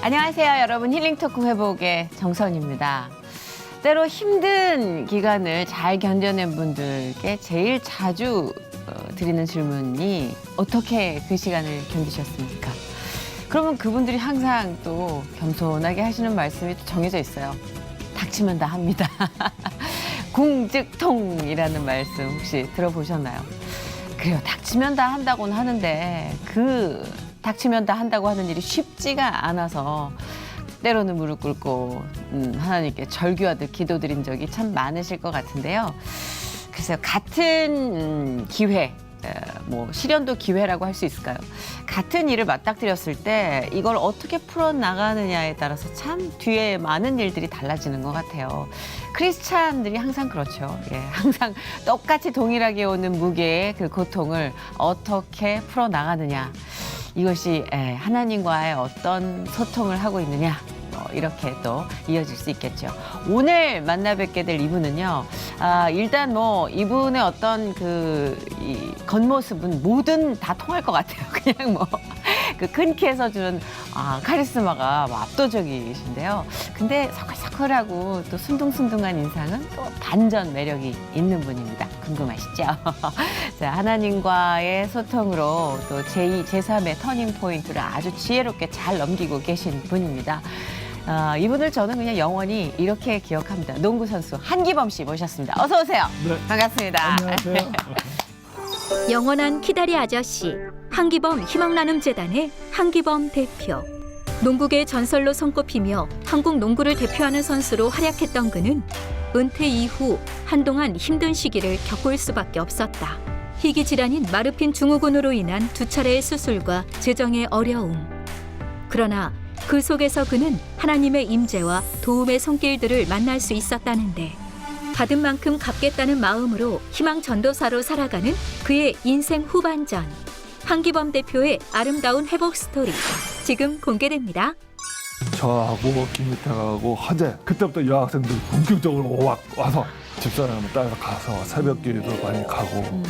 안녕하세요, 여러분. 힐링토크 회복의 정선입니다. 때로 힘든 기간을 잘 견뎌낸 분들께 제일 자주 드리는 질문이 어떻게 그 시간을 견디셨습니까? 그러면 그분들이 항상 또 겸손하게 하시는 말씀이 또 정해져 있어요. 닥치면 다 합니다. 궁즉통이라는 말씀 혹시 들어보셨나요? 그래요. 닥치면 다 한다고는 하는데 그 닥치면 다 한다고 하는 일이 쉽지가 않아서 때로는 무릎 꿇고 하나님께 절규하듯 기도드린 적이 참 많으실 것 같은데요. 글쎄요. 같은 기회, 뭐 시련도 기회라고 할 수 있을까요? 같은 일을 맞닥뜨렸을 때 이걸 어떻게 풀어나가느냐에 따라서 참 뒤에 많은 일들이 달라지는 것 같아요. 크리스찬들이 항상 그렇죠. 예, 항상 똑같이 동일하게 오는 무게의 그 고통을 어떻게 풀어나가느냐. 이것이 하나님과의 어떤 소통을 하고 있느냐. 이렇게 또 이어질 수 있겠죠. 오늘 만나 뵙게 될 이분은요. 일단 뭐 이분의 어떤 이 겉모습은 뭐든 다 통할 것 같아요. 그냥 뭐 그 큰 키에서 주는 카리스마가 뭐 압도적이신데요. 근데 서클서클하고 또 순둥순둥한 인상은 또 반전 매력이 있는 분입니다. 궁금하시죠? 자, 하나님과의 소통으로 또 제2, 제3의 터닝 포인트를 아주 지혜롭게 잘 넘기고 계신 분입니다. 이분을 저는 그냥 영원히 이렇게 기억합니다. 농구 선수 한기범 씨 모셨습니다. 어서 오세요. 네. 반갑습니다. 안녕하세요. 영원한 키다리 아저씨, 한기범 희망나눔재단의 한기범 대표. 농구계 전설로 손꼽히며 한국 농구를 대표하는 선수로 활약했던 그는 은퇴 이후 한동안 힘든 시기를 겪을 수밖에 없었다. 희귀 질환인 마르핀 증후군으로 인한 2차례의 수술과 재정의 어려움. 그러나 그 속에서 그는 하나님의 임재와 도움의 손길들을 만날 수 있었다는데 받은 만큼 갚겠다는 마음으로 희망 전도사로 살아가는 그의 인생 후반전. 한기범 대표의 아름다운 회복 스토리 지금 공개됩니다. 저하고 김희태하고 허재 그때부터 여학생들이 본격적으로 와서 집사람을 따라서 가서 새벽 기도도 많이 가고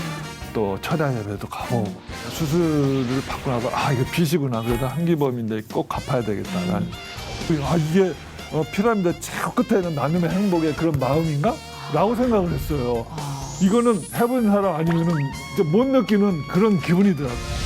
또 철야 예배도 가고 수술을 받고 나서 이게 빚이구나. 그래서 한기범인데 꼭 갚아야 되겠다. 난 이게 피라미드 최고 끝에는 나눔의 행복의 그런 마음인가? 라고 생각을 했어요. 이거는 해본 사람 아니면은 이제 못 느끼는 그런 기분이더라고요.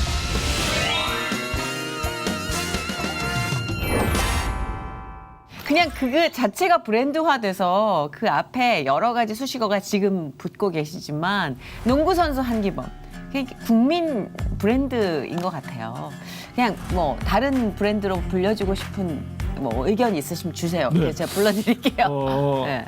그냥 그 자체가 브랜드화돼서 그 앞에 여러 가지 수식어가 지금 붙고 계시지만 농구 선수 한기범 그게 국민 브랜드인 것 같아요. 그냥 뭐 다른 브랜드로 불려주고 싶은 뭐 의견 있으시면 주세요. 네. 제가 불러드릴게요. 네.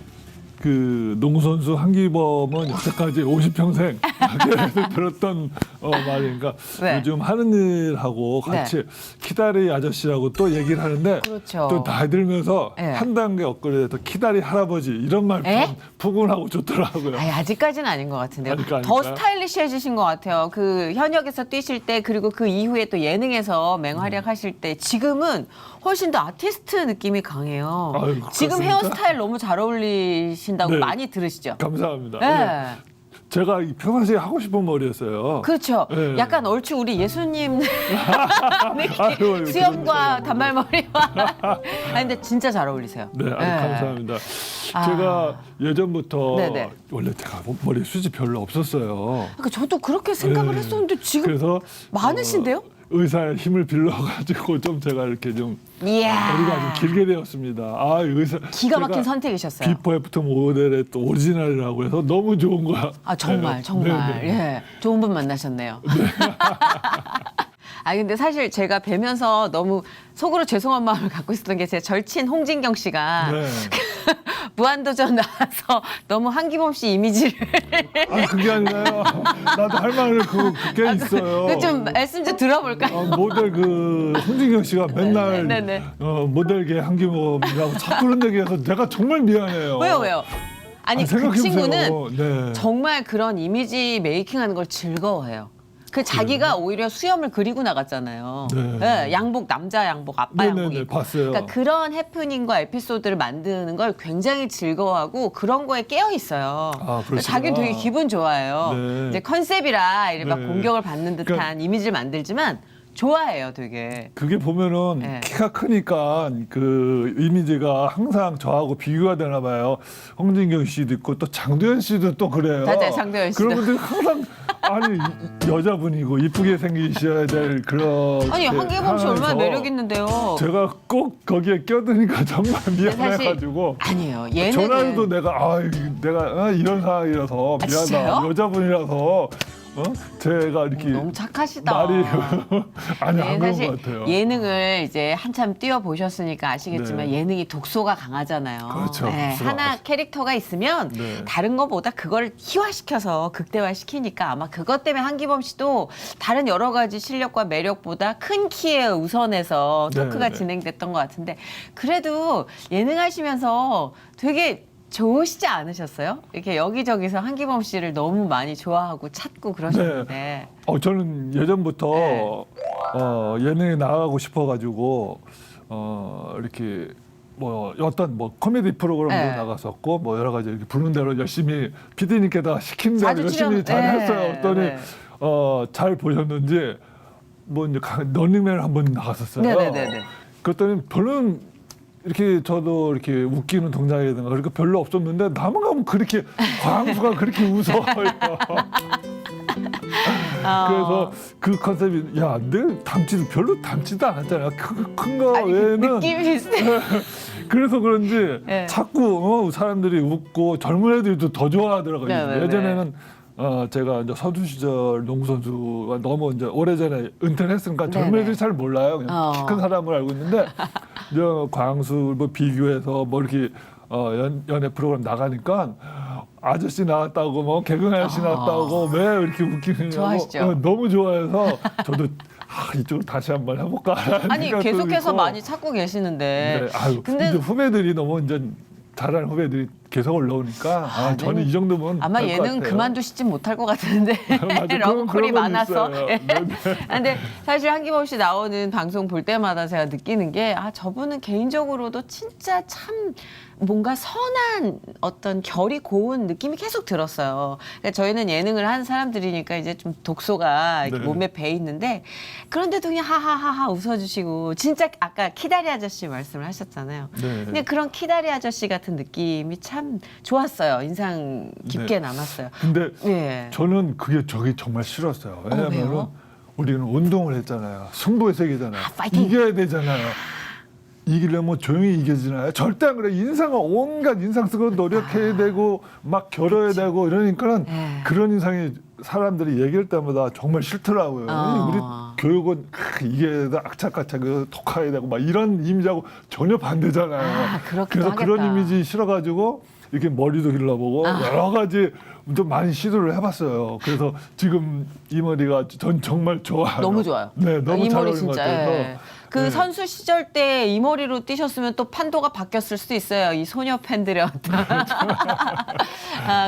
그 농구선수 한기범은 여태까지 50평생 계속 들었던 말이니까 네. 요즘 하는 일하고 같이 키다리 아저씨라고 또 얘기를 하는데 그렇죠. 또 나이 들면서 네. 한 단계 업그레이드해서 키다리 할아버지 이런 말 참 부근하고 좋더라고요. 아직까지는 아닌 것 같은데요. 아직 더 아닐까요? 스타일리시해지신 것 같아요. 그 현역에서 뛰실 때 그리고 그 이후에 또 예능에서 맹활약하실 때 지금은 훨씬 더 아티스트 느낌이 강해요. 아유, 지금 그렇습니까? 헤어스타일 너무 잘 어울리신다고 네. 많이 들으시죠? 감사합니다. 네. 네. 제가 평상시에 하고 싶은 머리였어요. 그렇죠. 네. 약간 얼추 우리 예수님 아유, 수염과 단발머리와 근데 진짜 잘 어울리세요. 네, 감사합니다. 아. 제가 예전부터 네네. 원래 제가 머리 숱이 별로 없었어요. 그러니까 저도 그렇게 생각을 네. 했었는데 지금 그래서 많으신데요? 의사의 힘을 빌려가지고 좀 제가 이렇게 좀 이야. 머리가 좀 길게 되었습니다. 의사 기가 막힌 제가 선택이셨어요. 비포 애프터 모델의 또 오리지널이라고 해서 너무 좋은 거야. 정말 네, 정말 네, 네. 예 좋은 분 만나셨네요. 근데 사실 제가 뵈면서 너무 속으로 죄송한 마음을 갖고 있었던 게 제 절친 홍진경 씨가 네. 무한도전 나와서 너무 한기범 씨 이미지를 그게 아니라요. 나도 할 말을 그게 있어요. 좀 말씀 좀 들어볼까요? 모델 홍진경 씨가 맨날 네네. 모델계 한기범이라고 자꾸 그런 얘기해서 내가 정말 미안해요. 왜요? 아니 그 생각해보세요. 친구는 네. 정말 그런 이미지 메이킹하는 걸 즐거워해요. 그 자기가 오히려 수염을 그리고 나갔잖아요. 네. 양복, 남자 양복, 아빠 네네네, 양복 입고. 봤어요. 그러니까 그런 해프닝과 에피소드를 만드는 걸 굉장히 즐거워하고 그런 거에 깨어 있어요. 그러시구나. 자기는 되게 기분 좋아해요. 네. 이제 컨셉이라 이렇게 막 네. 공격을 받는 듯한 그러니까 이미지를 만들지만 좋아해요, 되게. 그게 보면은 네. 키가 크니까 그 이미지가 항상 저하고 비교가 되나 봐요. 홍진경 씨도 있고 또 장도연 씨도 또 그래요. 맞아요, 장도연 씨도. 그런 분들이 항상 아니 여자분이고 이쁘게 생기셔야 될 그런. 아니, 한기범 씨 얼마나 매력 있는데요. 제가 꼭 거기에 껴드니까 정말 미안해가지고. 아니에요. 전화해도 예능은 내가 이런 상황이라서 미안하다. 진짜요? 여자분이라서 제가 이렇게 너무 착하시다. 말이 아니 안 그런 사실 것 같아요. 예능을 이제 한참 뛰어 보셨으니까 아시겠지만 네. 예능이 독소가 강하잖아요. 그렇죠. 네, 독소가 하나 강하죠. 캐릭터가 있으면 네. 다른 것보다 그걸 희화시켜서 극대화시키니까 아마 그것 때문에 한기범 씨도 다른 여러 가지 실력과 매력보다 큰 키에 우선해서 네, 토크가 네. 진행됐던 것 같은데 그래도 예능 하시면서 되게 좋으시지 않으셨어요? 이렇게 여기저기서 한기범 씨를 너무 많이 좋아하고 찾고 그러셨는데. 저는 예전부터 네. 예능에 나가고 싶어가지고 이렇게 뭐 어떤 뭐 코미디 프로그램도 네. 나갔었고 뭐 여러 가지 이렇게 부르는 대로 열심히 PD님께다 시킨 대로 자주 열심히 출연- 잘했어요. 네, 했더니 네. 잘 보셨는지 뭐 이제 런닝맨을 한번 나갔었어요. 네네네네. 그랬더니 별로는 이렇게 저도 이렇게 웃기는 동작이든가 그렇게 별로 없었는데 나만 가면 그렇게 광수가 그렇게 웃어요. 그래서 그 컨셉이 야, 내 별로 닮지도 않았잖아요. 큰 거 아니, 외에는 느낌이 비슷해. 그래서 그런지 네. 자꾸 사람들이 웃고 젊은 애들도 더 좋아하더라고요. 네, 네, 네. 예전에는 제가 이제 선수 시절 농구 선수가 너무 이제 오래전에 은퇴를 했으니까 젊은 네, 네. 애들이 잘 몰라요. 그냥 키 큰 사람을 알고 있는데 이제 광수 뭐 비교해서 뭐 이렇게 연애 프로그램 나가니까 아저씨 나왔다고 뭐 개그맨 아저씨 나왔다고 왜 이렇게 웃기느냐고 좋아하시죠? 너무 좋아해서 저도 이쪽으로 다시 한번 해볼까. 아니 계속해서 많이 찾고 계시는데. 네, 아유, 근데 이제 후배들이 너무 이제 잘하는 후배들이 계속 올라오니까 저는 이 정도면 아마 될것 예능 같아요. 그만두시진 못할 것 같은데 맞아, 러브콜이 그런 건 많아서. 있어요. 예. 네, 네. 근데 사실 한기범 씨 나오는 방송 볼 때마다 제가 느끼는 게 저분은 개인적으로도 진짜 참 뭔가 선한 어떤 결이 고운 느낌이 계속 들었어요. 그러니까 저희는 예능을 하는 사람들이니까 이제 좀 독소가 이렇게 네. 몸에 배 있는데 그런데도 그냥 하하하하 웃어주시고 진짜 아까 키다리 아저씨 말씀을 하셨잖아요. 네. 근데 그런 키다리 아저씨 같은 느낌이 참 좋았어요. 인상 깊게 네. 남았어요. 근데 예. 저는 저게 정말 싫었어요. 왜냐하면 왜요? 우리는 운동을 했잖아요. 승부의 세계잖아요. 파이팅! 이겨야 되잖아요. 이기려면 조용히 이겨지나요? 절대 안 그래. 온갖 인상 쓰고 노력해야 되고 막 겨뤄야 되고 이러니까는 예. 그런 인상이 사람들이 얘기할 때마다 정말 싫더라고요. 우리 교육은 이게 악착같이 독해야 되고 막 이런 이미지하고 전혀 반대잖아요. 그렇기도 그래서 하겠다. 그런 이미지 싫어가지고 이렇게 머리도 길러보고 여러 가지 좀 많이 시도를 해봤어요. 그래서 지금 이 머리가 전 정말 좋아요. 너무 좋아요. 네, 너무 이 잘 머리 어울리는 것 진짜. 같아서. 예. 그 네. 선수 시절 때 이 머리로 뛰셨으면 또 판도가 바뀌었을 수도 있어요. 이 소녀 팬들의 어떤.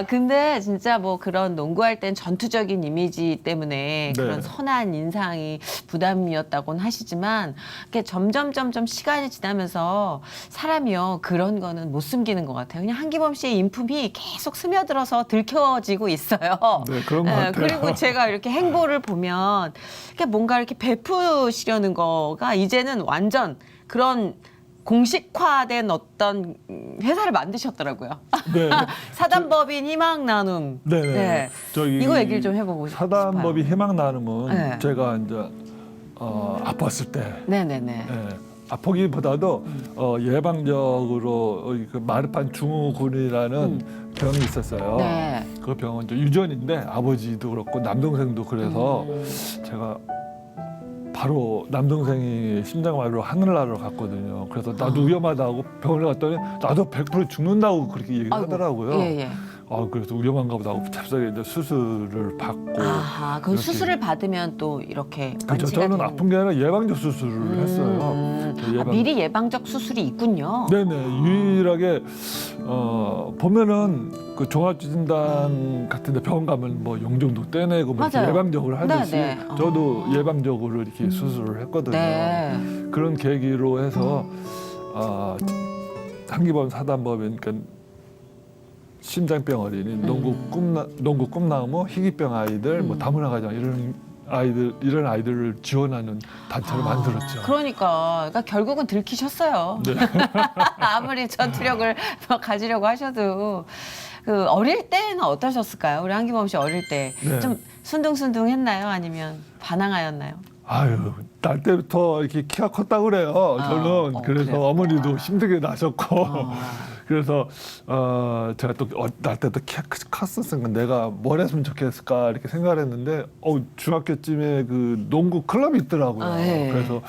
근데 진짜 뭐 그런 농구할 땐 전투적인 이미지 때문에 네. 그런 선한 인상이 부담이었다고는 하시지만 이렇게 점점 시간이 지나면서 사람이요 그런 거는 못 숨기는 것 같아요. 그냥 한기범 씨의 인품이 계속 스며들어서 들켜지고 있어요. 네, 그런 것 같아요. 그리고 제가 이렇게 행보를 보면 이렇게 뭔가 이렇게 베푸시려는 거가 이제는 완전 그런 공식화된 어떤 회사를 만드셨더라고요. 네. 사단법인 희망 나눔. 네. 저기 이거 얘기를 좀 해보고 싶어요. 사단법이 희망 나눔은 네. 제가 이제 아팠을 때 네네네. 아프기보다도 예방적으로 그 마르판 증후군이라는 병이 있었어요. 네. 그 병은 이제 유전인데 아버지도 그렇고 남동생도 그래서 제가 바로 남동생이 심장마비로 하늘나라로 갔거든요. 그래서 나도 위험하다고 병원에 갔더니 나도 100% 죽는다고 그렇게 얘기를 아이고, 하더라고요. 예. 그래서 위험한가 보다 하고 찹싸게 이제 수술을 받고. 그 이렇게. 수술을 받으면 또 이렇게 그렇죠. 완치가 저는 되는- 아픈 게 아니라 예방적 수술을 했어요. 그 미리 예방적 수술이 있군요. 네네. 유일하게 보면은 그 종합진단 같은데 병원 가면 뭐 용종도 떼내고 뭐 이렇게 맞아요. 예방적으로 하듯이 네네. 저도 예방적으로 이렇게 수술을 했거든요. 네. 그런 계기로 해서 한기범 사단법인 그러니까 심장병 어린이, 농구 꿈나무, 희귀병 아이들, 뭐 다문화 가정 이런 이런 아이들을 지원하는 단체를 만들었죠. 그러니까 결국은 들키셨어요. 네. 아무리 전투력을 가지려고 하셔도 그 어릴 때는 어떠셨을까요? 우리 한기범 씨 어릴 때 좀 네. 순둥순둥했나요? 아니면 반항하였나요? 아유, 날 때부터 이렇게 키가 컸다고 그래요. 저는 그래서 그래요? 어머니도 힘들게 나셨고 아. 그래서 제가 또 날 때도 키가 컸었으니까 내가 뭘 했으면 좋겠을까 이렇게 생각을 했는데 중학교쯤에 그 농구 클럽이 있더라고요. 아, 예. 그래서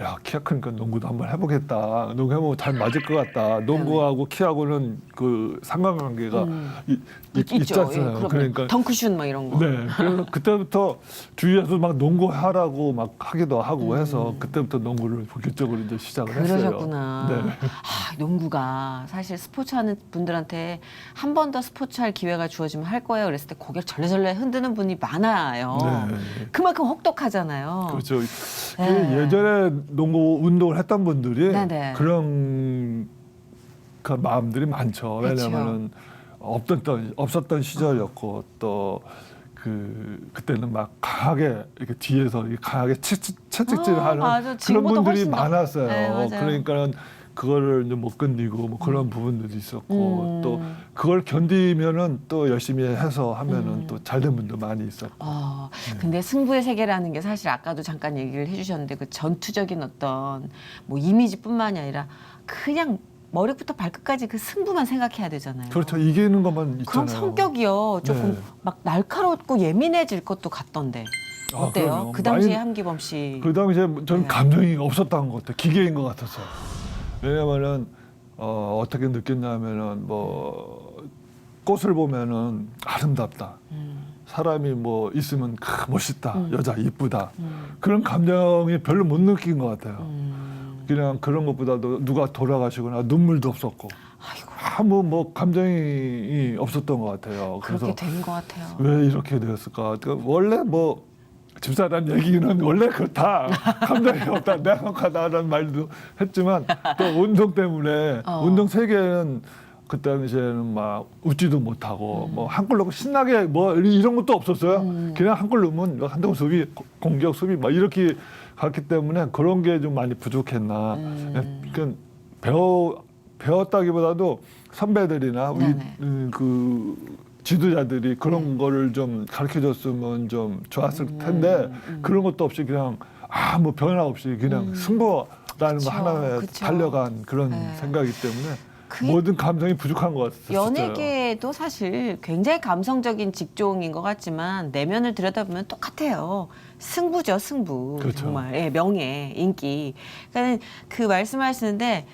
야, 키가 크니까 농구도 한번 해보겠다. 농구 해보면 잘 맞을 것 같다. 농구하고 키하고는 그 상관관계가 있지 있죠. 않잖아요. 그럼요. 그러니까 덩크슛 막 이런 거. 네, 그래서 그때부터 주위에서 막 농구하라고 막 하기도 하고 해서 그때부터 농구를 본격적으로 이제 시작을 했어요. 그러셨구나. 네. 농구가 사실 스포츠 하는 분들한테 한 번 더 스포츠 할 기회가 주어지면 할 거예요. 그랬을 때 고개를 절레절레 흔드는 분이 많아요. 네. 그만큼 혹독하잖아요. 그렇죠. 네. 예전에 농구 운동을 했던 분들이 네네. 그런 그 마음들이 많죠. 그렇죠. 왜냐하면은 없었던 시절이었고 또 그때는 막 강하게 이렇게 뒤에서 강하게 채찍질하는 맞아. 그런 지금보다 분들이 훨씬 더. 많았어요. 네, 맞아요. 그러니까는 그거를 이제 못 견디고 뭐 그런 부분들이 있었고 음. 또 그걸 견디면은 또 열심히 해서 하면은 또 잘된 분도 많이 있었고. 근데 승부의 세계라는 게 사실 아까도 잠깐 얘기를 해주셨는데 그 전투적인 어떤 뭐 이미지뿐만이 아니라 그냥 머리부터 발끝까지 그 승부만 생각해야 되잖아요. 그렇죠. 이기는 것만 있잖아요. 그럼 성격이요 조금 네. 막 날카롭고 예민해질 것도 같던데 어때요? 그럼요. 그 당시에 많이- 한기범 씨. 그 당시에 저는 네. 감정이 없었던 것 같아요. 기계인 것 같았어요. 왜냐면은 어떻게 느꼈냐면은 뭐 꽃을 보면은 아름답다. 사람이 뭐 있으면 멋있다. 여자 이쁘다. 그런 감정이 별로 못 느낀 것 같아요. 그냥 그런 것보다도 누가 돌아가시거나 눈물도 없었고 아이고 아무 뭐 감정이 없었던 것 같아요. 그렇게 그래서 된 것 같아요. 왜 이렇게 되었을까? 그러니까 원래 뭐 집사람 얘기는 원래 그렇다. 감정이 없다. 냉혹하다라는 말도 했지만 또 운동 때문에 운동 세계는 그 당시에는 막 웃지도 못하고 뭐 한 골 넣고 신나게 뭐 이런 것도 없었어요. 그냥 한 골 넣으면 한동 수비, 공격 수비 막 이렇게 갔기 때문에 그런 게 좀 많이 부족했나. 그러니까 배웠다기보다도 선배들이나 네네. 그 지도자들이 그런 거를 좀 가르쳐줬으면 좀 좋았을 텐데 그런 것도 없이 그냥 아무 변화 없이 그냥 승부라는 그쵸, 거 하나에 그쵸. 달려간 그런 네. 생각이기 때문에 그 모든 감정이 부족한 것 같았어요. 연예계도 사실 굉장히 감성적인 직종인 것 같지만 내면을 들여다보면 똑같아요. 승부죠, 승부. 그렇죠. 정말 예, 명예, 인기. 그러니까 그 말씀하시는데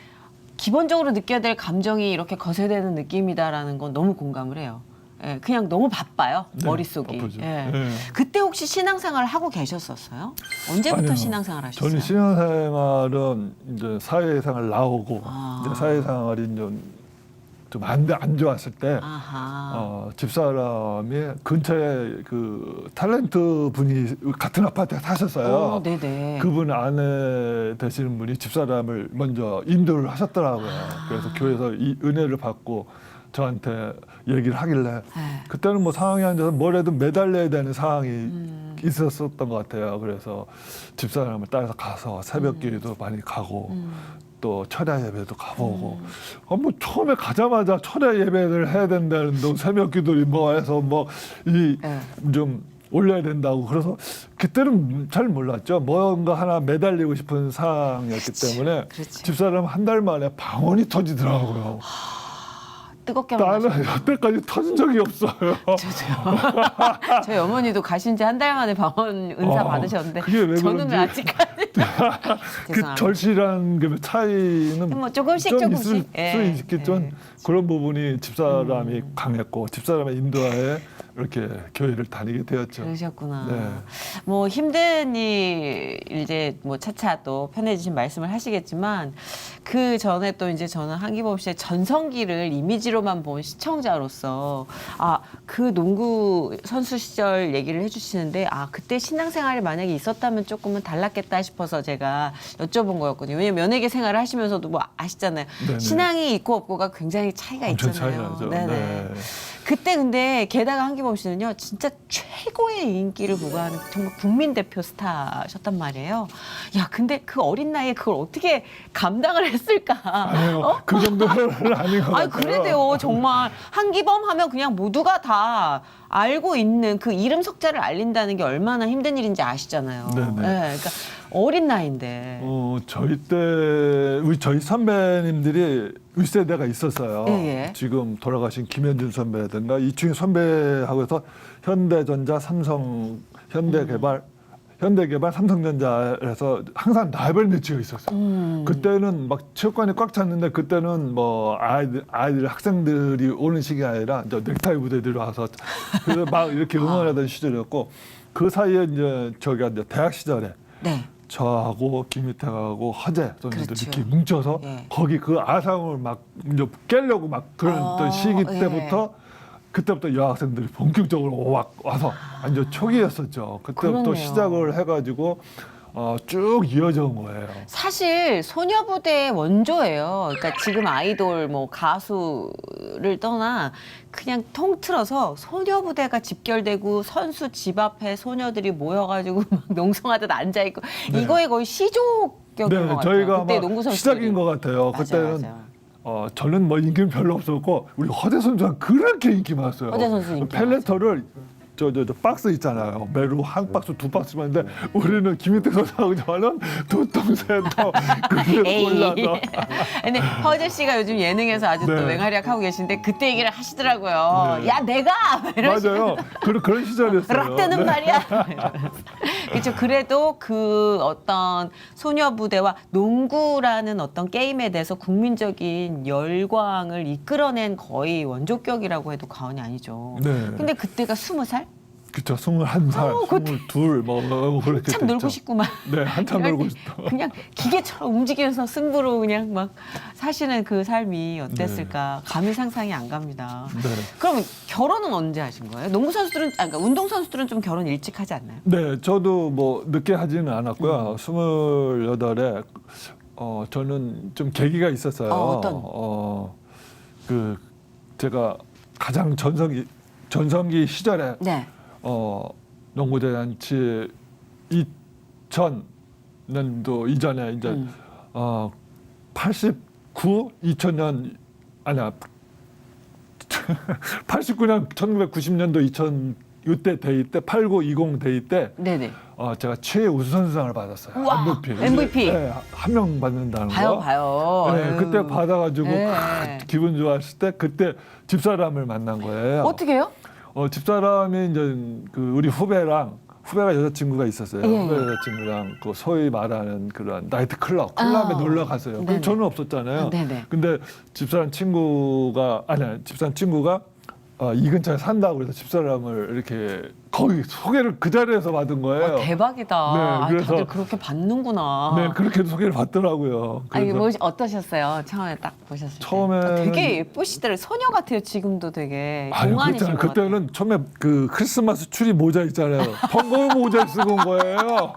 기본적으로 느껴야 될 감정이 이렇게 거세되는 느낌이다라는 건 너무 공감을 해요. 예, 그냥 너무 바빠요, 네, 머릿속이. 바쁘죠. 예. 네. 그때 혹시 신앙생활을 하고 계셨었어요? 언제부터 아니요. 신앙생활 하셨어요? 저는 신앙생활은 이제 사회생활 나오고 이제 사회생활이 좀 안 좋았을 때 아하. 집사람이 근처에 그 탤런트 분이 같은 아파트에 사셨어요. 네네. 그분 아내 되시는 분이 집사람을 먼저 인도를 하셨더라고요. 그래서 교회에서 이 은혜를 받고 저한테 얘기를 하길래 네. 그때는 뭐 상황이 앉아서 뭐래도 매달려야 되는 상황이 있었었던 것 같아요. 그래서 집사람을 따라서 가서 새벽 기도도 많이 가고 또 철야 예배도 가보고 뭐 처음에 가자마자 철야 예배를 해야 된다는 동 새벽 기도를 뭐 해서 뭐 이 좀 올려야 된다고 그래서 그때는 잘 몰랐죠. 뭔가 하나 매달리고 싶은 상황이었기 때문에 그렇지. 집사람 한 달 만에 방언이 터지더라고요. 뜨겁게 나는 만나셨어요. 여태까지 터진 적이 없어요. 저희 어머니도 가신 지 한 달 만에 방언 은사 받으셨는데 그게 왜 저는 왜 그런지. 아직까지 그 죄송합니다. 절실한 그 차이는 뭐 조금씩 좀 조금씩. 있을 예, 수 있겠지만 예. 그런 부분이 집사람이 강했고 집사람의 인도하에 이렇게 교회를 다니게 되었죠. 그러셨구나. 네. 뭐 힘든 일 이제 뭐 차차 또 편해지신 말씀을 하시겠지만 그 전에 또 이제 저는 한기범 씨의 전성기를 이미지로만 본 시청자로서 그 농구 선수 시절 얘기를 해주시는데 그때 신앙생활이 만약에 있었다면 조금은 달랐겠다 싶어서 제가 여쭤본 거였거든요. 왜냐면 연예계 생활을 하시면서도 뭐 아시잖아요. 네네. 신앙이 있고 없고가 굉장히 차이가 엄청 있잖아요. 차이가 나죠. 네네. 네. 그때 근데 게다가 한기범 씨는요 진짜 최고의 인기를 부과하는 정말 국민 대표 스타셨단 말이에요. 야 근데 그 어린 나이에 그걸 어떻게 감당을 했을까? 아니요, 그 정도는 아닌 것 같아요. 아니 그래도요 정말 한기범 하면 그냥 모두가 다 알고 있는 그 이름 석자를 알린다는 게 얼마나 힘든 일인지 아시잖아요. 네네. 네, 그러니까 어린 나이인데. 저희 선배님들이 윗세대가 있었어요. 예, 예. 지금 돌아가신 김현준 선배라든가 이충희 선배하고 해서 현대전자, 삼성, 현대개발, 삼성전자에서 항상 라이벌 매치가 있었어요. 그때는 막 체육관이 꽉 찼는데 그때는 뭐 아이들 학생들이 오는 시기가 아니라 이제 넥타이 부대들이 와서 그래서 막 이렇게 응원하던 시절이었고 그 사이에 이제 저희가 이제 대학 시절에 네. 저하고 김유택하고 허재 선수들 그렇죠. 이렇게 뭉쳐서 예. 거기 그 아상을 막 이제 깨려고 막 그런 시기 예. 때부터 그때부터 여학생들이 본격적으로 와서 완전 초기였었죠. 그때부터 그렇네요. 시작을 해가지고 쭉 이어져 온 거예요. 사실 소녀부대의 원조예요. 그러니까 지금 아이돌 뭐 가수를 떠나 그냥 통틀어서 소녀부대가 집결되고 선수 집 앞에 소녀들이 모여가지고 막 농성하듯 앉아 있고 네. 이거에 거의 시조격인 것 같아요. 저희가 그때 아마 농구 선수들이. 시작인 것 같아요. 맞아요, 그때는 맞아요. 저는 뭐 인기는 별로 없었고 우리 허재 선수가 그렇게 인기 많았어요. 허재 선수 인기 펠레터를 저 박스 있잖아요. 매루 한 박스 두 박스만 있는데 우리는 김희태 선수하고 저는 두 통째도 그걸 에이. 골라서 근데 허재 씨가 요즘 예능에서 아주 또 네. 맹활약 하고 계신데 그때 얘기를 하시더라고요. 네. 야 내가 이런 맞아요. 그런 시절이었어요. 락되는 네. 말이야. 그렇죠. 그래도 그 어떤 소녀부대와 농구라는 어떤 게임에 대해서 국민적인 열광을 이끌어낸 거의 원조격이라고 해도 과언이 아니죠. 네. 근데 그때가 20살? 그쵸. 21살, 그때 22 뭐 그렇게 참 놀고 됐죠. 싶구만. 네, 한참 이럴 놀고 때 싶다. 그냥 기계처럼 움직여서 승부로 그냥 막 사시는 그 삶이 어땠을까 감히 상상이 안 갑니다. 네. 그럼 결혼은 언제 하신 거예요? 농구 선수들은 그러니까 운동 선수들은 좀 결혼 일찍 하지 않나요? 네, 저도 뭐 늦게 하지는 않았고요. 28에 저는 좀 계기가 있었어요. 어떤? 그 제가 가장 전성기 시절에 네. 농구대잔치 2000년도 이전에 이제 89, 2000년 아니야 89년 1990년도 2000 이때 대회 때 8920 대회 때 네네. 제가 최우수 선수상을 받았어요. 우와, MVP. 네, 한 명 받는다는 봐요, 거. 봐요. 네, 아유. 그때 받아가지고 네. 기분 좋았을 때 그때 집사람을 만난 거예요. 어떻게 해요? 집사람이 이제 그 우리 후배가 여자친구가 있었어요. 예, 후배 예. 여자친구랑 그 소위 말하는 그런 나이트 클럽에 놀러 갔어요. 네네. 그럼 저는 없었잖아요. 네네. 근데 집사람 친구가 이 근처에 산다고 그래서 집사람을 이렇게 거기 소개를 그 자리에서 받은 거예요. 대박이다. 네, 아, 그래서- 다들 그렇게 받는구나. 네, 그렇게 소개를 받더라고요. 아니 그래서 뭐 어떠셨어요? 처음에 딱 보셨을 때. 처음에는- 되게 예쁘시더라고요. 소녀 같아요. 지금도 되게 아니 동안이신 것 같아요. 그때는 처음에 그 크리스마스 추리 모자 있잖아요. 벙거우 모자 쓰고 온 거예요. 뭐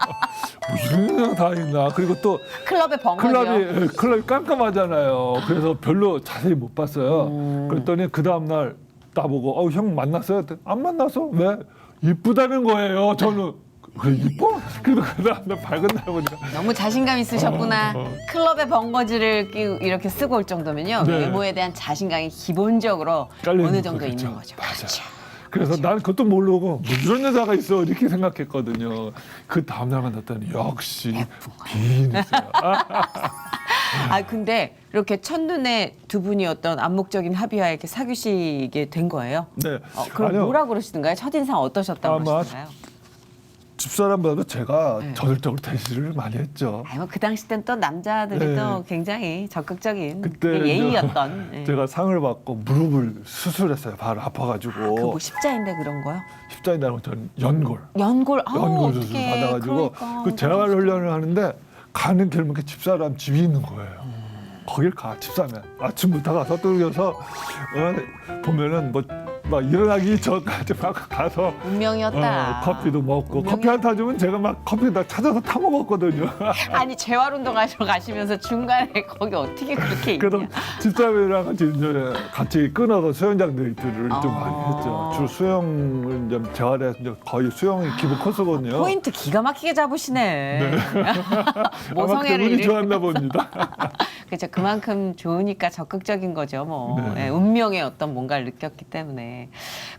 이런 거 다 있나. 그리고 또 클럽의 번거지요. 클럽이 깜깜하잖아요. 그래서 별로 자세히 못 봤어요. 그랬더니 그 다음 날 나보고 형 만났어요? 안 만났어? 왜? 이쁘다는 거예요. 저는 그래 이뻐? 그래도 그 다음 날 밝은 날 보니까 너무 자신감 있으셨구나. 클럽의 번거지를 이렇게 쓰고 올 정도면요. 네. 외모에 대한 자신감이 기본적으로 깔려 어느 있는 정도 거겠죠. 있는 거죠. 맞아요. 그렇죠. 그래서 난 그것도 모르고 뭐 이런 여자가 있어 이렇게 생각했거든요. 그 다음 날 만났더니 역시 미인이세요. 아 근데 이렇게 첫눈에 두 분이 어떤 암묵적인 합의하에 이렇게 사귀시게 된 거예요? 네. 그럼 아니요. 뭐라 그러시던가요? 첫인상 어떠셨다고 아마 그러시던가요? 집사람보다도 제가 네. 저질적으로 대시를 많이 했죠. 아니 뭐그 당시 땐 또 남자들이 네. 또 굉장히 적극적인 그때 예의였던. 네. 제가 상을 받고 무릎을 수술했어요. 바로 아파가지고. 그 뭐 십자인대 그런 거요? 십자인대는 전 연골. 연골. 아우, 연골 수술 어떡해. 받아가지고 그러니까. 그 재활 훈련을 하는데 가는 길목에 집사람 집이 있는 거예요. 거길 가 집사면 아침부터 가서 뚫겨서 보면은 뭐 막 일어나기 전까지 막 가서 운명이었다. 커피도 먹고 운명이었다. 커피 한 타 주면 제가 막 커피 다 찾아서 타 먹었거든요. 아니 재활운동하러 가시면서 중간에 거기 어떻게 그렇게 그래도 있냐. 집사람이랑 같이 끊어서 수영장 데이트를 좀 많이 했죠. 주로 수영을 좀 재활해서 이제 거의 수영이 기본 코스거든요. 포인트 기가 막히게 잡으시네. 아마 모성애를 그분이 이렇게. 좋았나 봅니다. 그렇죠. 그만큼 좋으니까 적극적인 거죠. 뭐 네. 예, 운명의 어떤 뭔가를 느꼈기 때문에.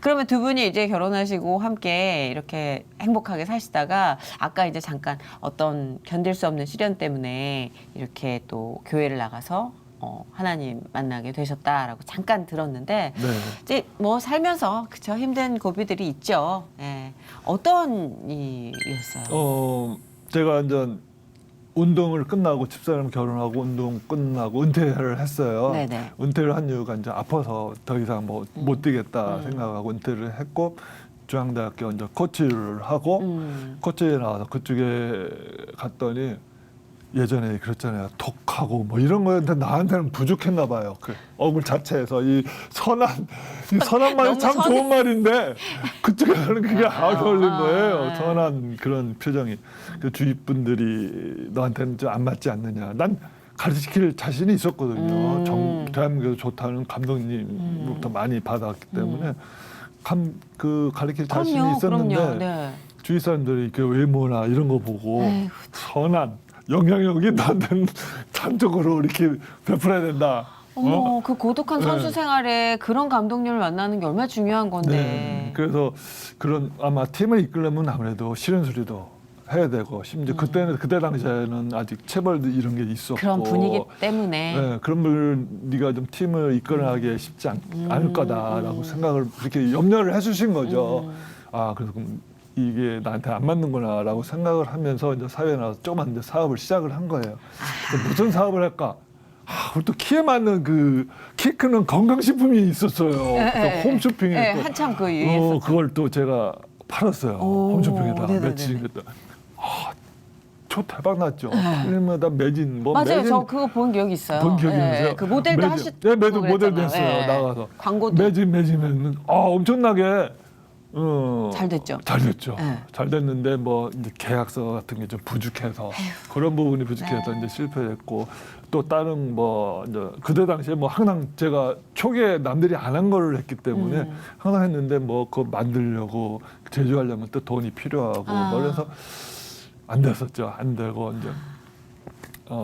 그러면 두 분이 이제 결혼하시고 함께 이렇게 행복하게 사시다가 아까 이제 잠깐 어떤 견딜 수 없는 시련 때문에 이렇게 또 교회를 나가서 하나님 만나게 되셨다라고 잠깐 들었는데 네. 이제 뭐 살면서 그쵸 힘든 고비들이 있죠. 예. 어떤 일이었어요? 제가 이제 운동을 끝나고 집사람 결혼하고 운동 끝나고 은퇴를 했어요. 네네. 은퇴를 한 이유가 이제 아파서 더 이상 뭐 못 뛰겠다 생각하고 은퇴를 했고 중앙대학교 이제 코치를 하고 코치에 나와서 그쪽에 갔더니 예전에 그랬잖아요. 독하고 뭐 이런 거였는데 나한테는 부족했나 봐요. 그 얼굴 자체에서 이 선한 말이 너무 참 선해. 좋은 말인데 그쪽에서는 그게 안 어울린 거예요. 네. 선한 그런 표정이. 그 주위 분들이 너한테는 좀 안 맞지 않느냐. 난 가르치킬 자신이 있었거든요. 대한민국에서 좋다는 감독님부터 많이 받았기 때문에 그 가르칠 자신이 있었는데 그럼요. 네. 주위 사람들이 그 외모나 이런 거 보고 에휴, 선한 영향력이 너한테는 단적으로 이렇게 베풀어야 된다. 어머, 그 고독한 네. 선수 생활에 그런 감독님을 만나는 게 얼마나 중요한 건데. 네. 그래서 그런 아마 팀을 이끌려면 아무래도 싫은 소리도 해야 되고 심지어 그때 당시에는 아직 체벌 이런 게 있었고 그런 분위기 때문에. 네, 그런 분 네가 좀 팀을 이끌어가기 쉽지 않을 거다라고 생각을 이렇게 염려를 해주신 거죠. 아 그래서 그럼 이게 나한테 안 맞는구나라고 생각을 하면서 이제 사회에 나와서 조그만 이제 사업을 시작을 한 거예요. 무슨 사업을 할까? 우리 또 키에 맞는 그 키 크는 건강식품이 있었어요. 그 홈쇼핑에 네, 또 한참 그 유행했었죠. 그걸 또 제가 팔았어요. 오, 홈쇼핑에다 네네네네. 며칠 그때. 저 대박 났죠. 필름마다 매진 뭐 맞아요. 매진 저 그거 본 기억이 있어요. 본 기억이 네, 있어요. 그 모델도 하셨. 네, 모델도 했어요. 나가서 광고도 매진 엄청나게 잘 됐죠. 잘 됐죠. 네. 잘 됐는데 뭐 이제 계약서 같은 게 좀 부족해서 그런 부분이 부족해서 네. 이제 실패했고 또 다른 뭐 이제 그때 당시에 뭐 항상 제가 초기에 남들이 안 한 거를 했기 때문에 항상 했는데 뭐 그거 만들려고 제조하려면 또 돈이 필요하고 뭐 그래서 안 됐었죠. 안 되고 이제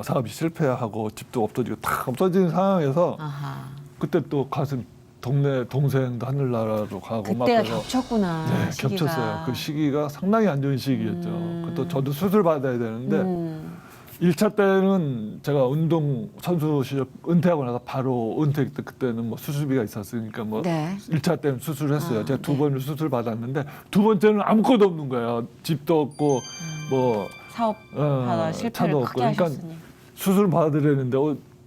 사업이 실패하고 집도 없어지고 다 없어지는 상황에서 아하. 그때 또 가슴 동네 동생도 하늘나라로 가고 막 그때가 그래서 겹쳤구나. 네, 시기가. 겹쳤어요. 그 시기가 상당히 안 좋은 시기였죠. 또 저도 수술 받아야 되는데 1차 때는 제가 운동 선수 시절 은퇴하고 나서 바로 은퇴 때 그때는 뭐 수술비가 있었으니까 뭐 네. 1차 때는 수술했어요. 제가 두 네. 번을 수술 받았는데 두 번째는 아무것도 없는 거예요. 집도 없고 뭐 사업 하다 실패를 차도 크게 없고. 그러니까 하셨으니. 수술 받으려는데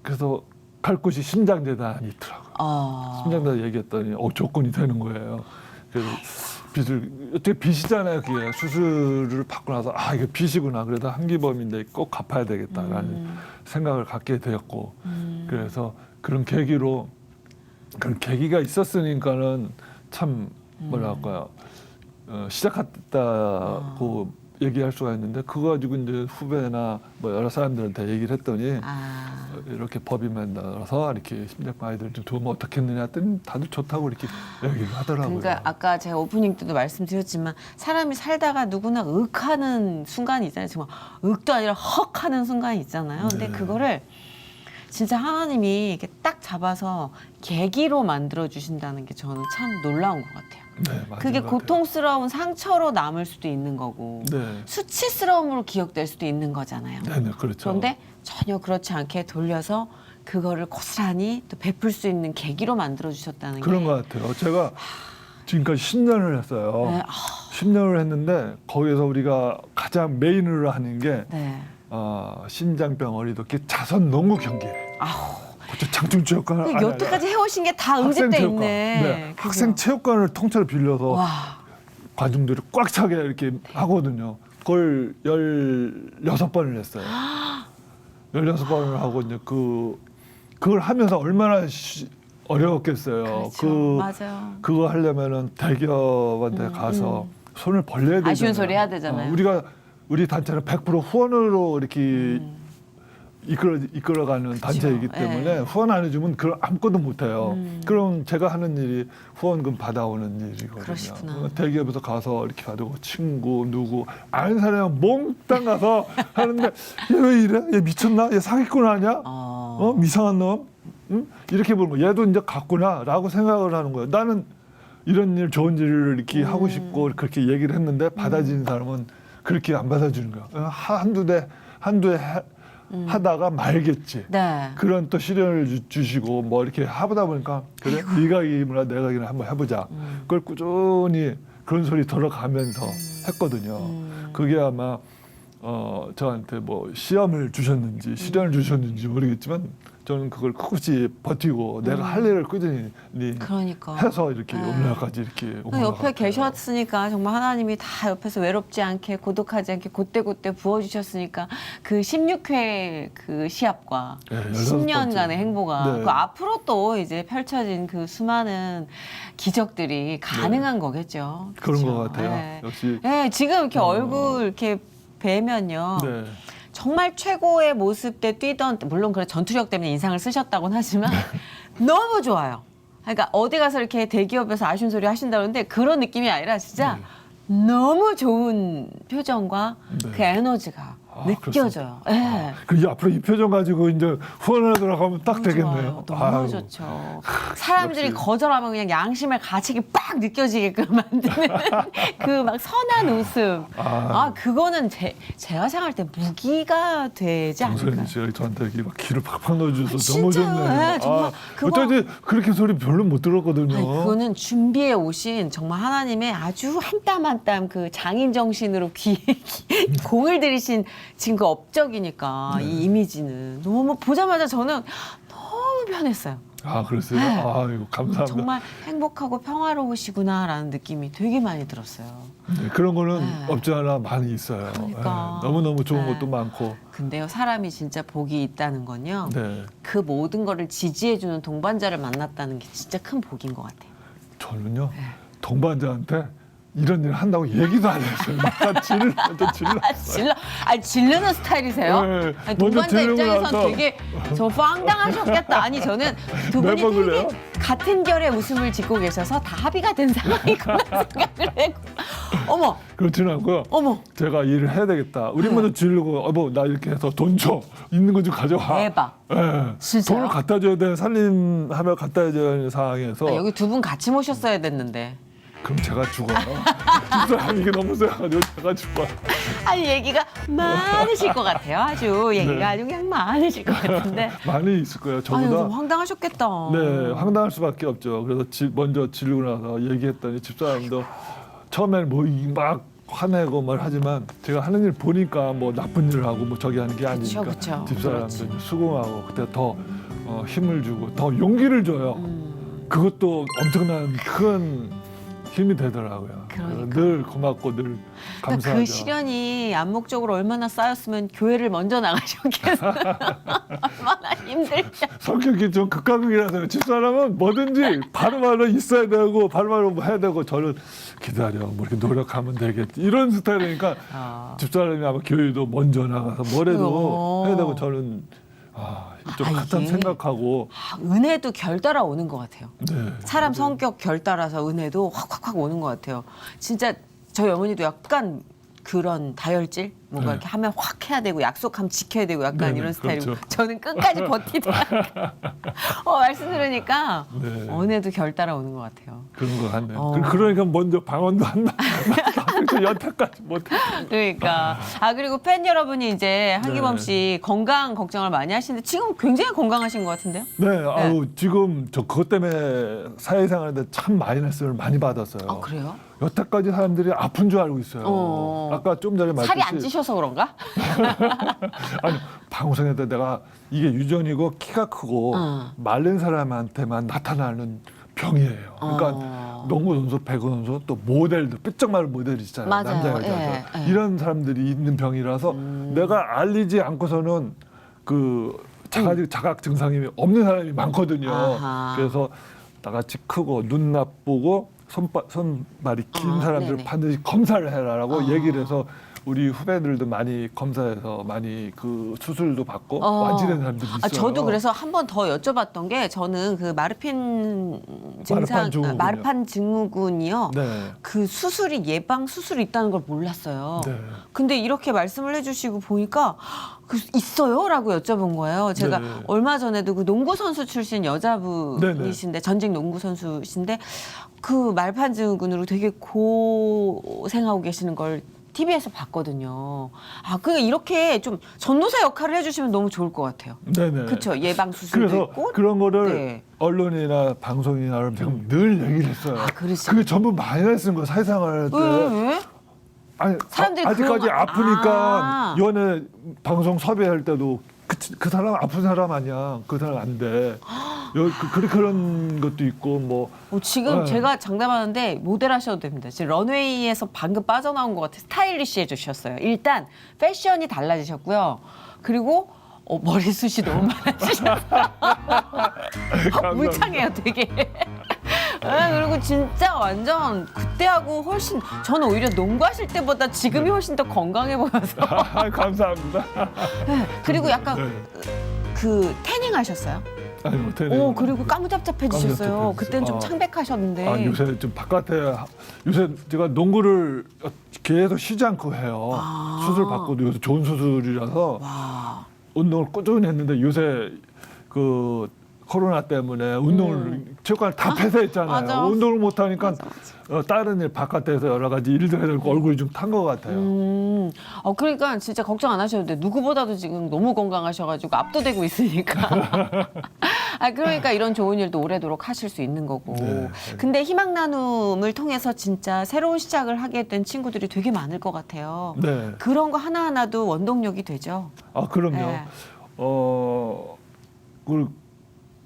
그래서 갈 곳이 신장재단이 있더라고요. 심장다 얘기했더니 조건이 되는 거예요. 그래서 빚을 어떻게 빚이잖아요. 그게 수술을 받고 나서 이게 빚이구나. 그래도 한기범인데 꼭 갚아야 되겠다라는 생각을 갖게 되었고 그래서 그런 계기로 그런 계기가 있었으니까는 참 뭐랄까요 시작했다고 얘기할 수가 있는데 그거 가지고 이제 후배나 뭐 여러 사람들한테 얘기를 했더니 이렇게 법이 만들어서 이렇게 심장병 아이들 좀 도우면 어떻겠느냐 했더니 다들 좋다고 이렇게 얘기를 하더라고요. 그러니까 아까 제가 오프닝 때도 말씀드렸지만 사람이 살다가 누구나 윽하는 순간이 있잖아요. 정말 윽도 아니라 헉하는 순간이 있잖아요. 근데 네. 그거를 진짜 하나님이 이렇게 딱 잡아서 계기로 만들어 주신다는 게 저는 참 놀라운 것 같아요. 네, 맞는 그게 것 같아요. 고통스러운 상처로 남을 수도 있는 거고 네, 수치스러움으로 기억될 수도 있는 거잖아요. 네, 그렇죠. 그런데 전혀 그렇지 않게 돌려서 그거를 고스란히 또 베풀 수 있는 계기로 만들어 주셨다는 그런 게 것 같아요. 제가 지금까지 10년을 했어요. 네, 10년을 했는데 거기에서 우리가 가장 메인으로 하는 게 네. 신장병 어리도기 자선 농구 경기예요. 아우. 그쵸, 장충체육관을 근데 여태까지 해오신 게 다 응집돼 있네. 네, 그죠? 학생 체육관을 통째로 빌려서 와. 관중들이 꽉 차게 이렇게 하거든요. 그걸 16번을 했어요. 16번을 하고 이제 그걸 하면서 얼마나 어려웠겠어요. 그렇죠. 맞아요. 그거 하려면은 대기업한테 가서 손을 벌려야 되잖아요. 아쉬운 소리 해야 되잖아요. 우리 단체는 100% 후원으로 이렇게 이끌어가는 단체이기 때문에 네. 후원 안 해주면 그걸 아무것도 못해요. 그럼 제가 하는 일이 후원금 받아오는 일이거든요. 그러시구나. 대기업에서 가서 이렇게 받고 친구 누구 아는 사람이 몽땅 가서 하는데 얘 왜 이래? 얘 미쳤나? 얘 사기꾼 아니야? 이상한 놈? 응? 이렇게 보면 얘도 이제 갔구나라고 생각을 하는 거예요. 나는 이런 일 좋은 일을 이렇게 하고 싶고 그렇게 얘기를 했는데 받아주는 사람은 그렇게 안 받아주는 거야. 한두 해 하다가 말겠지. 네. 그런 또 시련을 주시고 뭐 이렇게 하다 보니까 그래 네가 이기나 내가 이기나 한번 해보자. 그걸 꾸준히 그런 소리 들어가면서 했거든요. 그게 아마 저한테 뭐 시험을 주셨는지 시련을 주셨는지 모르겠지만 저는 그걸 끝까지 버티고 내가 할 일을 꾸준히 그러니까. 해서 이렇게 네. 오늘날까지 이렇게 온 것 옆에 같아요. 계셨으니까 정말 하나님이 다 옆에서 외롭지 않게 고독하지 않게 곧대곧대 부어주셨으니까 그 16회 그 시합과 네, 10년간의 행보가 네. 그 앞으로 또 이제 펼쳐진 그 수많은 기적들이 가능한 거겠죠. 그런 그렇죠? 것 같아요. 네. 역시 네, 지금 이렇게 얼굴 이렇게 뵈면요. 네. 정말 최고의 모습 때 뛰던 물론 그래 전투력 때문에 인상을 쓰셨다고는 하지만 너무 좋아요. 그러니까 어디 가서 이렇게 대기업에서 아쉬운 소리 하신다는데 그런 느낌이 아니라 진짜 너무 좋은 표정과 네. 그 에너지가 느껴져요. 예. 그 앞으로 이 표정 가지고 이제 후원을 들어가면 딱 너무 되겠네요. 좋아요. 너무 아유. 좋죠. 사람들이 역시. 거절하면 그냥 양심의 가책이 빡 느껴지게끔 만드는 그 막 선한 웃음. 그거는 제가 생각할 때 무기가 되지 않을까요? 정선희 씨가 저한테 이렇게 막 기를 팍팍 넣어줘서 너무 진짜요? 좋네요. 네, 정말 그거- 어쩐지 그렇게 소리 별로 못 들었거든요. 아니, 그거는 준비해 오신 정말 하나님의 아주 한 땀 한 땀 그 장인 정신으로 공을 들이신 지금 그 업적이니까 네. 이 이미지는 너무 보자마자 저는 너무 편했어요. 그랬어요? 네. 아유, 감사합니다. 정말 행복하고 평화로우시구나라는 느낌이 되게 많이 들었어요. 네, 그런 거는 네. 없지 않아 많이 있어요. 그러니까. 네, 너무너무 좋은 네. 것도 많고. 근데요, 사람이 진짜 복이 있다는 건요. 네, 그 모든 거를 지지해주는 동반자를 만났다는 게 진짜 큰 복인 것 같아요. 저는요 네. 동반자한테 이런 일 한다고 얘기도 안 했어요. 막 질렀어요. 질르는 스타일이세요? 네, 아니, 먼저 동반자 질르고 입장에선 나서 되게 저 황당하셨겠다. 아니 저는 두 분이 매번 되게 그래요? 같은 결의 웃음을 짓고 계셔서 다 합의가 된 상황이구나 생각을 했고 어머 그렇지는 않고요. 어머 제가 일을 해야 되겠다. 우리 먼저 지르고 여보 나 이렇게 해서 돈 줘. 있는 거 좀 가져와. 대박. 예. 진짜요? 돈을 갖다 줘야 되는 살림하며 갖다 줘야 되는 상황에서 아, 여기 두 분 같이 모셨어야 됐는데 그럼 제가 죽어요. 진짜 이게 너무 세가지고 제가 죽어요. 아니 얘기가 많으실 것 같아요. 아주 얘기가 네. 아주 그냥 많으실 것 같은데 많이 있을 거예요. 아유 저보다. 좀 황당하셨겠다. 네, 황당할 수밖에 없죠. 그래서 먼저 지르고 나서 얘기했더니 집사람도 처음에는 뭐 막 화내고 말 하지만 제가 하는 일 보니까 뭐 나쁜 일을 하고 뭐 저기 하는 게 아니니까 그쵸. 집사람도 이제 수긍하고 그때 더 힘을 주고 더 용기를 줘요. 그것도 엄청난 큰 힘이 되더라고요. 그러니까. 늘 고맙고 늘 감사하죠. 그러니까 그 시련이 암묵적으로 얼마나 쌓였으면 교회를 먼저 나가셨겠어요. 얼마나 힘들죠. 성격이 좀 극과극이라서 집사람은 뭐든지 바로바로 있어야 되고 바로바로 뭐 해야 되고 저는 기다려 뭐 이렇게 노력하면 되겠지 이런 스타일이니까 집사람이 아마 교회도 먼저 나가서 뭐래도 해야 되고 저는 좀 한참 이게- 생각하고 은혜도 결 따라 오는 것 같아요. 네. 사람 성격 결 따라서 은혜도 확 오는 것 같아요. 진짜 저희 어머니도 약간 그런 다혈질 뭔가 네. 이렇게 하면 확 해야 되고 약속하면 지켜야 되고 약간 네네, 이런 스타일이고 그렇죠. 저는 끝까지 버티다가 말씀 들으니까 네. 은혜도 결 따라 오는 것 같아요. 그런 것 같네요. 어. 그러니까 먼저 방언도 한다. 여태까지 못해. 그러니까 그리고 팬 여러분이 이제 한기범 네. 씨 건강 걱정을 많이 하시는데 지금 굉장히 건강하신 것 같은데요? 네, 지금 저 그것 때문에 사회생활에 참 마이너스를 많이 받았어요. 아 그래요? 여태까지 사람들이 아픈 줄 알고 있어요. 아까 좀 전에 말했듯이 살이 안 찌셔서 그런가? 아니 방송에 때 내가 이게 유전이고 키가 크고 마른 사람한테만 나타나는 병이에요. 그러니까 농구 선수, 배구 선수, 또 모델도 삐쩍 마른 모델 있잖아요. 맞아요. 남자 여자 예, 예. 이런 사람들이 있는 병이라서 내가 알리지 않고서는 그 자각 증상이 없는 사람이 많거든요. 아하. 그래서 나같이 크고 눈 나쁘고 손발이 긴 사람들 네네. 반드시 검사를 해라라고 얘기를 해서 우리 후배들도 많이 검사해서 많이 그 수술도 받고 완치된 사람들이 있어요. 저도 그래서 한 번 더 여쭤봤던 게 저는 그 마르핀 증상, 마르판 증후군이요. 네. 그 수술이 예방 수술이 있다는 걸 몰랐어요. 네. 근데 이렇게 말씀을 해주시고 보니까 있어요라고 여쭤본 거예요. 제가 네. 얼마 전에도 그 농구 선수 출신 여자분이신데 전직 농구 선수신데 그 말판 증후군으로 되게 고생하고 계시는 걸 TV에서 봤거든요. 그 이렇게 좀 전도사 역할을 해주시면 너무 좋을 것 같아요. 네네. 그렇죠. 예방 수술도 그래서 있고. 그런 거를 네. 언론이나 방송이나 제가 늘 얘기를 했어요. 그러시구나. 그게 전부 마이너스 쓴 거 사회생활 할 때. 왜? 아니 사람들이 아직까지 그런 거- 아프니까 연예 방송 섭외할 때도 그 사람 아픈 사람 아니야. 그 사람 안 돼. 그런 것도 있고 뭐. 지금 네. 제가 장담하는데 모델 하셔도 됩니다. 지금 런웨이에서 방금 빠져나온 것 같아 스타일리시 해주셨어요. 일단 패션이 달라지셨고요. 그리고 머리숱이 너무 많아지셨어요. 울창해요 되게. 그리고 진짜 완전 그때하고 훨씬 저는 오히려 농구하실 때보다 지금이 훨씬 더 건강해 보여서. 감사합니다. 네, 그리고 약간 네. 그 태닝 하셨어요? 아니 못해. 그리고 까무잡잡해지셨어요. 까무잡잡해졌어요. 그때는 좀 창백하셨는데. 요새 좀 바깥에 요새 제가 농구를 계속 쉬지 않고 해요. 수술 받고도 요새 좋은 수술이라서 와. 운동을 꾸준히 했는데 요새 그 코로나 때문에 운동을 체육관을 다 폐쇄했잖아요. 맞아. 운동을 못 하니까 맞아. 다른 일 바깥에서 여러 가지 일들 해야 되고 얼굴이 좀 탄 것 같아요. 그러니까 진짜 걱정 안 하셔도 돼. 누구보다도 지금 너무 건강하셔가지고 압도되고 있으니까. 그러니까 이런 좋은 일도 오래도록 하실 수 있는 거고. 네. 근데 희망 나눔을 통해서 진짜 새로운 시작을 하게 된 친구들이 되게 많을 것 같아요. 네. 그런 거 하나하나도 원동력이 되죠. 그럼요. 네.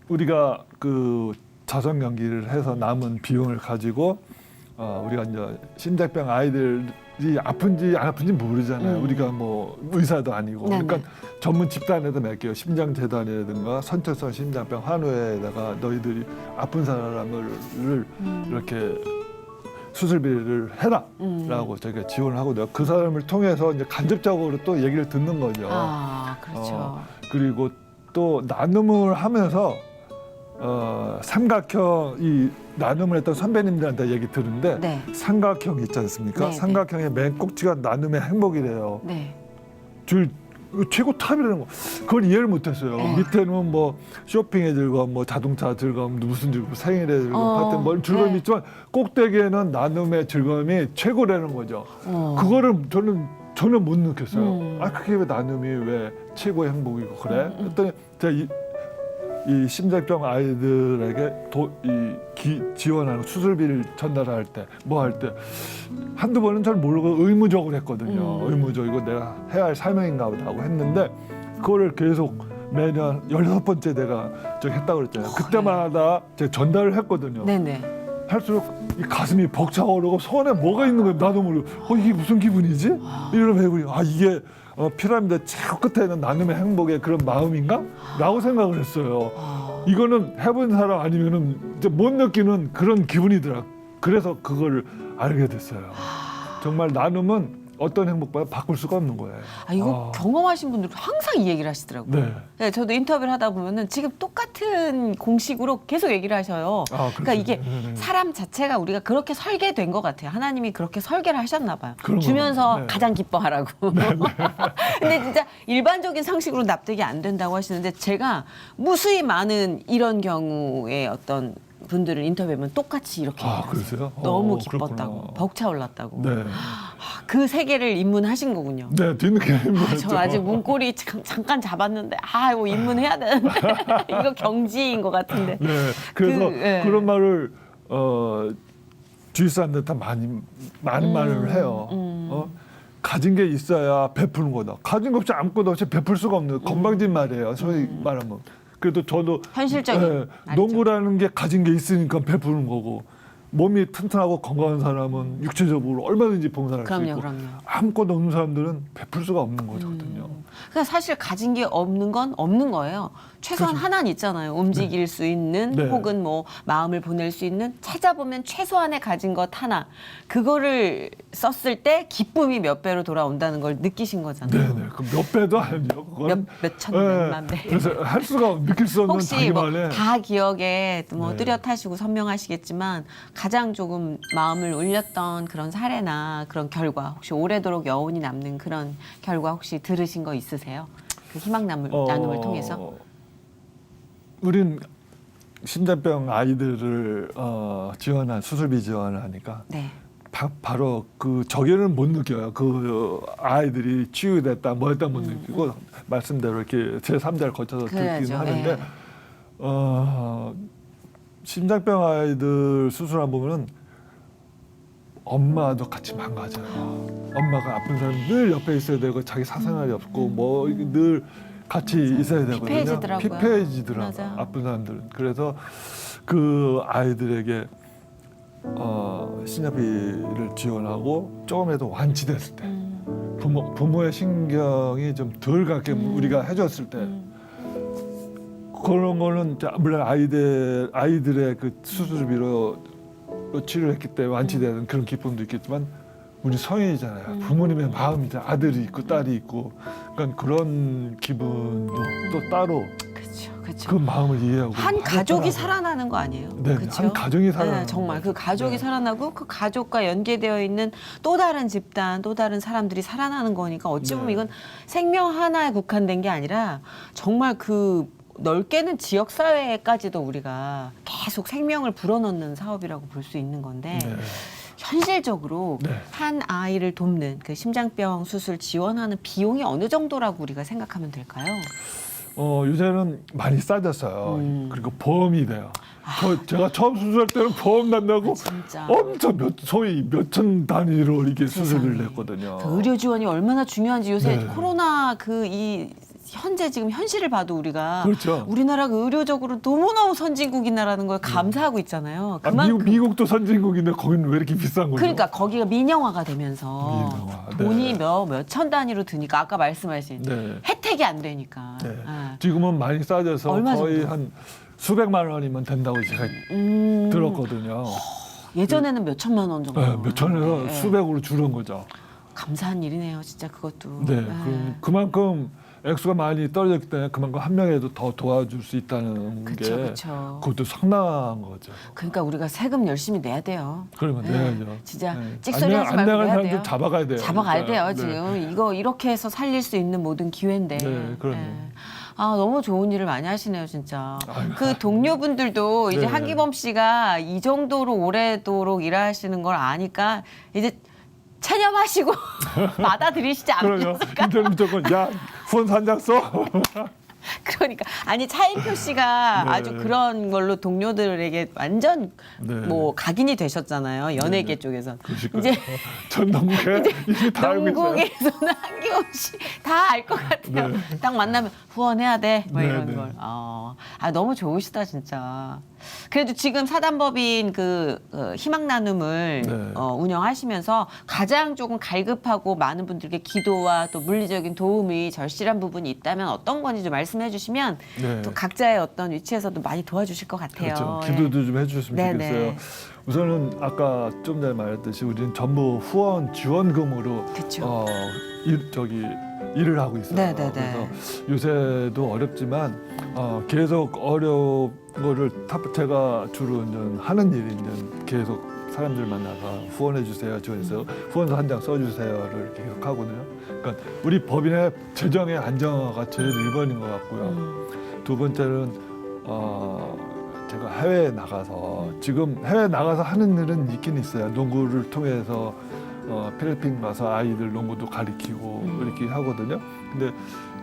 우리가 그 자선 경기를 해서 남은 비용을 가지고 우리가 이제 심장병 아이들이 아픈지 안 아픈지 모르잖아요. 우리가 뭐 의사도 아니고. 네네. 그러니까 전문 집단에다 맡겨요. 심장재단이라든가 선천성 심장병 환우에다가 너희들이 아픈 사람을 이렇게 수술비를 해라라고 저희가 지원을 하거든요. 그 사람을 통해서 이제 간접적으로 또 얘기를 듣는 거죠. 그렇죠. 그리고 또 나눔을 하면서 삼각형 이 나눔을 했던 선배님들한테 얘기 들은데 네. 삼각형 있지 않습니까? 네, 삼각형의 맨 꼭지가 나눔의 행복이래요. 네. 최고 탑이라는 거. 그걸 이해를 못했어요. 네. 밑에는 뭐 쇼핑의 즐거움, 뭐 자동차 즐거움, 무슨 즐거움, 생일의 즐거움, 하여튼 뭐 즐거움이 네. 있지만 꼭대기에는 나눔의 즐거움이 최고라는 거죠. 그거를 저는 전혀 못 느꼈어요. 그게 왜 나눔이 왜 최고의 행복이고 그래? 했더니 제가 이 심장병 아이들에게 지원하는 수술비를 전달할 때 뭐 할 때 한두 번은 잘 모르고 의무적으로 했거든요. 의무적이고 내가 해야 할 사명인가 보다 하고 했는데 그거를 계속 매년 16번째 내가 저기 했다고 그랬잖아요. 그때마다 제가 전달을 했거든요. 네네. 할수록 이 가슴이 벅차오르고 손에 뭐가 있는 거예요. 나도 모르고 이게 무슨 기분이지? 이런 배우니 이게 피라미드 최고 끝에는 나눔의 행복의 그런 마음인가? 라고 생각을 했어요. 이거는 해본 사람 아니면은 이제 못 느끼는 그런 기분이더라. 그래서 그걸 알게 됐어요. 정말 나눔은 어떤 행복보다 바꿀 수가 없는 거예요. 이거 경험하신 분들은 항상 이 얘기를 하시더라고요. 네. 네, 저도 인터뷰를 하다 보면은 지금 똑같은 공식으로 계속 얘기를 하셔요. 그러니까 이게 사람 자체가 우리가 그렇게 설계된 것 같아요. 하나님이 그렇게 설계를 하셨나 봐요. 그런 주면서 거구나. 네. 가장 기뻐하라고. 근데 진짜 일반적인 상식으로 납득이 안 된다고 하시는데 제가 무수히 많은 이런 경우에 어떤 분들을 인터뷰하면 똑같이 이렇게 얘기하세요. 그러세요? 너무 기뻤다고, 그렇구나. 벅차올랐다고. 네. 그 세계를 입문하신 거군요. 네, 뒤늦게 저 아직 문고리 잠깐 잡았는데 이거 입문해야 되는데 이거 경지인 것 같은데. 네, 그래서 네. 그런 말을 주위 사람들 다 많은 말을 해요. 가진 게 있어야 베푸는 거다. 가진 거 없이 아무것도 없이 베풀 수가 없는 건방진 말이에요. 소위 말하면. 그래도 저도 현실적인 말이죠. 농구라는 게 가진 게 있으니까 베푸는 거고 몸이 튼튼하고 건강한 사람은 육체적으로 얼마든지 봉사할 수 그럼요, 있고 그럼요. 아무것도 없는 사람들은 베풀 수가 없는 거거든요. 그러니까 사실 가진 게 없는 건 없는 거예요. 최소한 그렇죠. 하나는 있잖아요. 움직일 수 있는 네. 혹은 뭐 마음을 보낼 수 있는 찾아보면 최소한의 가진 것 하나. 그거를 썼을 때 기쁨이 몇 배로 돌아온다는 걸 느끼신 거잖아요. 네네. 그 몇 배도 아니죠. 그건 몇천 네. 몇만 배. 그래서 할 수가 느낄 수 없는 혹시 뭐 자기만의 다 기억에 뭐 네. 뚜렷하시고 선명하시겠지만 가장 조금 마음을 울렸던 그런 사례나 그런 결과 혹시 오래도록 여운이 남는 그런 결과 혹시 들으신 거 있으세요? 그 희망 나눔을 통해서? 우린 심장병 아이들을 지원한 수술비 지원을 하니까 네. 바로 그 적연을 못 느껴요. 그 아이들이 치유됐다, 뭐했다 못 느끼고 말씀대로 이렇게 제3자를 거쳐서 듣긴 그래야죠. 하는데 예. 심장병 아이들 수술한 보면은 엄마도 같이 망가져요. 엄마가 아픈 사람 늘 옆에 있어야 되고 자기 사생활이 없고 뭐 늘 같이 있어야 되거든요. 피폐해지더라고요. 피폐해지더라고요. 맞아. 아픈 사람들은. 그래서 그 아이들에게 신장비를 지원하고 조금이라도 완치됐을 때 부모의 신경이 좀 덜 가게 우리가 해줬을 때 그런 거는 물론 아이들의 그 수술비로 치료했기 때문에 완치되는 그런 기쁨도 있겠지만 우리 성인이잖아요. 부모님의 마음이잖아요. 아들이 있고 딸이 있고 그러니까 그런 기분도 또 따로 그렇죠. 그렇죠. 그 마음을 이해하고 한 가족이 하더라고요. 살아나는 거 아니에요? 네, 그쵸? 한 가정이 살아나는 네, 정말 그 거죠. 가족이 네. 살아나고 그 가족과 연계되어 있는 또 다른 집단, 또 다른 사람들이 살아나는 거니까 어찌 보면 네. 이건 생명 하나에 국한된 게 아니라 정말 그 넓게는 지역 사회까지도 우리가 계속 생명을 불어넣는 사업이라고 볼 수 있는 건데 네. 현실적으로 네. 한 아이를 돕는 그 심장병 수술 지원하는 비용이 어느 정도라고 우리가 생각하면 될까요? 요새는 많이 싸졌어요. 그리고 보험이 돼요. 아. 제가 처음 수술할 때는 보험 난다고 진짜. 엄청 소위 몇천 단위로 이렇게 수술을 했거든요. 그 의료 지원이 얼마나 중요한지 요새 네. 코로나 현재 지금 현실을 봐도 우리가 그렇죠. 우리나라가 의료적으로 너무너무 선진국이라는 걸 감사하고 있잖아요. 미국도 선진국인데 거기는 왜 이렇게 비싼 거죠? 그러니까 거기가 민영화가 되면서 민영화, 네. 돈이 몇천 단위로 드니까 아까 말씀하신 네. 혜택이 안 되니까. 네. 아. 지금은 많이 싸져서 얼마 거의 정도? 한 수백만 원이면 된다고 제가 들었거든요. 예전에는 몇 천만 원 정도. 네, 몇 천에서 네. 수백으로 줄은 거죠. 감사한 일이네요, 진짜 그것도. 네, 네. 그만큼 액수가 많이 떨어졌기 때문에 그만큼 한 명이라도 더 도와줄 수 있다는 그쵸, 게 그쵸. 그것도 상당한 거죠. 그러니까 우리가 세금 열심히 내야 돼요. 그러면 네. 내야죠. 진짜 네. 찍소리 하지 안 말고 나가는 내야 사람들 돼요. 잡아가야 돼요. 잡아가야 돼요, 네. 지금. 이거 이렇게 해서 살릴 수 있는 모든 기회인데. 네, 그럼요. 아, 너무 좋은 일을 많이 하시네요, 진짜. 아유. 그 동료분들도 이제 네. 한기범 씨가 이 정도로 오래도록 일하시는 걸 아니까 이제 체념하시고 받아들이시지 그러요. 않습니까? 인터넷 무조건 야 후원 산장 써. 그러니까 아니 차인표 씨가 네. 아주 그런 걸로 동료들에게 완전 네. 뭐 각인이 되셨잖아요. 연예계 네. 쪽에서. 그러실 이제 거예요. 전 농구에 이미 다 알고 있어요. 농구에서는 한기범 씨 다 알 것 같아요. 네. 딱 만나면 후원해야 돼. 뭐 네, 이런 네. 걸. 너무 좋으시다 진짜. 그래도 지금 사단법인 희망 나눔을 네. 운영하시면서 가장 조금 갈급하고 많은 분들께 기도와 또 물리적인 도움이 절실한 부분이 있다면 어떤 건지 좀 말씀해 주시면 네. 또 각자의 어떤 위치에서도 많이 도와주실 것 같아요. 그렇죠. 예. 기도도 좀 해주셨으면 네, 좋겠어요. 네. 우선은 아까 좀 전에 말했듯이 우리는 전부 후원 지원금으로 그쵸. 일을 하고 있어요. 네, 네, 네. 그래서 요새도 어렵지만 계속 어려운 거를 제가 주로 이제 하는 일이 이제 계속 사람들 만나서 후원해 주세요, 지원해서 후원서 한 장 써주세요를 이렇게 계속 하거든요. 그러니까 우리 법인의 재정의 안정화가 제일 1번인 것 같고요. 두 번째는 제가 해외에 나가서 지금 해외 나가서 하는 일은 있긴 있어요. 농구를 통해서 필리핀 가서 아이들 농구도 가리키고 이렇게 하거든요. 근데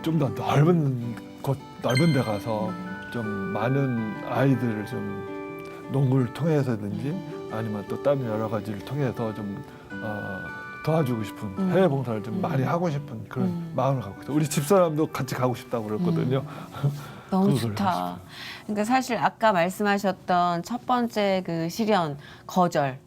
좀 더 넓은 데 가서 좀 많은 아이들을 좀 농구를 통해서든지 아니면 또 다른 여러 가지를 통해서 좀 도와주고 싶은 해외 봉사를 좀 많이 하고 싶은 그런 마음을 갖고 있어요. 우리 집사람도 같이 가고 싶다고 그랬거든요. 너무 그걸 좋다. 그러니까 사실 아까 말씀하셨던 첫 번째 그 시련 거절